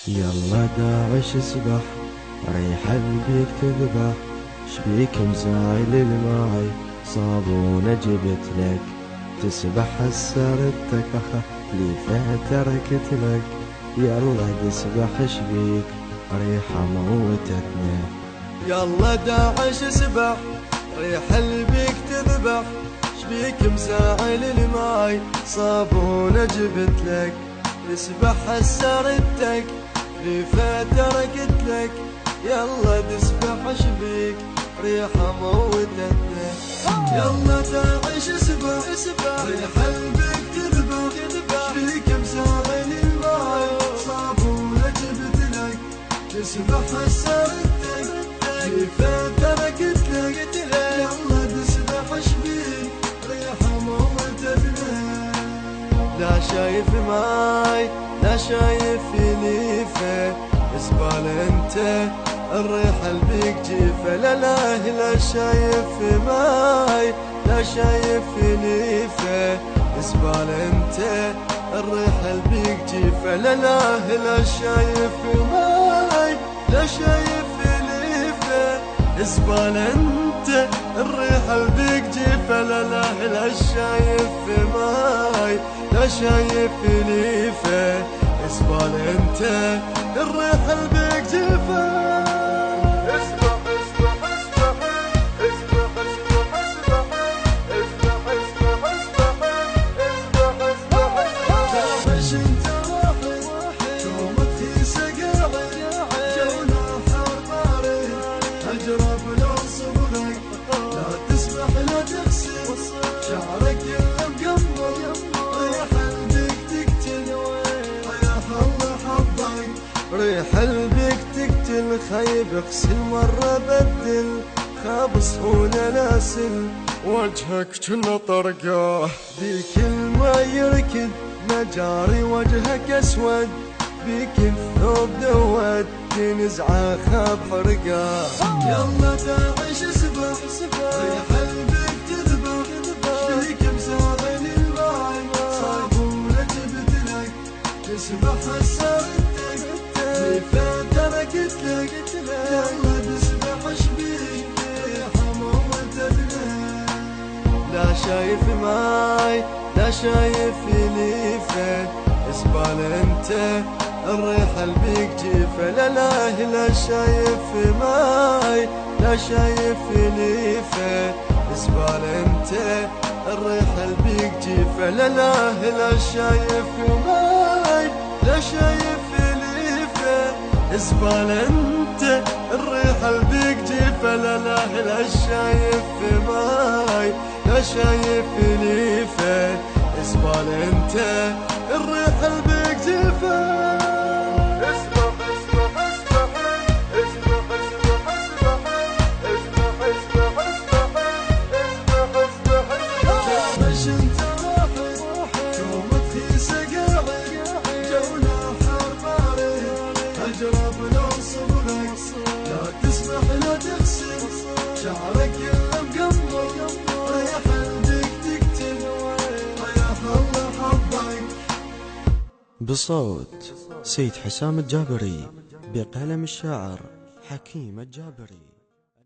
يلا داعش اسبح، ريح قلبك تذبح، شبيك مزايل الماي، صابونة جبت لك، تسبح هسرتك لي فتركت لك. يلا تسبح شبيك، ريحة موتتنا. يلا داعش اسبح، ريح قلبك تذبح، شبيك مزاعل الماي، صابونة جبت لك، تسبح هسرتك لي فتركت لك. يلا تسبح شبيك، ريحة موتتنا. يلا داعش اسبح، ريح قلبك تذبح، شبيك مزاعل الماي، صابونة جبت لك، تسبح هسرتك لي فتركت لك. يلا تسبح شبيك، ريحة موتتنا. لا شايف ماي، لا شايف ليفة، اسبال انت الريحة البيك جيفة. لا لا لا شايف ماي، لا شايف ليفة، اسبال انت الريحة البيك جيفة. لا لا لا شايف ماي، لا شايف ليفة، اسبال انت الريحة البيك جيفة. لا لا لا شايف ماي، لا شايف ليفة، اسبال انت الريحة البيك جيفة. ريح قلبك تقتل، خيب اغسل مرة بدل، خاب صحونة ناسل، وجهك جنة طرقاه، بيك الماء يركد مجاري وجهك اسود، بيك الثوب دود تنزعه خاب حرقاه. يلا داعش اسبح، ريح قلبك تذبح، شبيك مزاغل الماي، صابونة جبت لك، تسبح هسرتك لي فتركت لك. يلا تسبح شبيك، ريحة موتتنا. لا شايف ماي، لا شايف ليفة، اسبال انت الريحة البيك جيفة. لا لا لا شايف ماي، لا شايف ليفة، اسبال انت الريحة البيك جيفة. لا لا لا شايف ماي، لا شايف ليفة، اسبال انت الريحة البيك جيفة. لا لا لا شايف ماي، لا شايف ليفة، اسبال انت الريحة البيك جيفة. شعرك يلم قمر، ريح قلبك تقتل، ريح الله حبك. بصوت سيد حسام الجابري، بقلم الشاعر حكيم الجابري.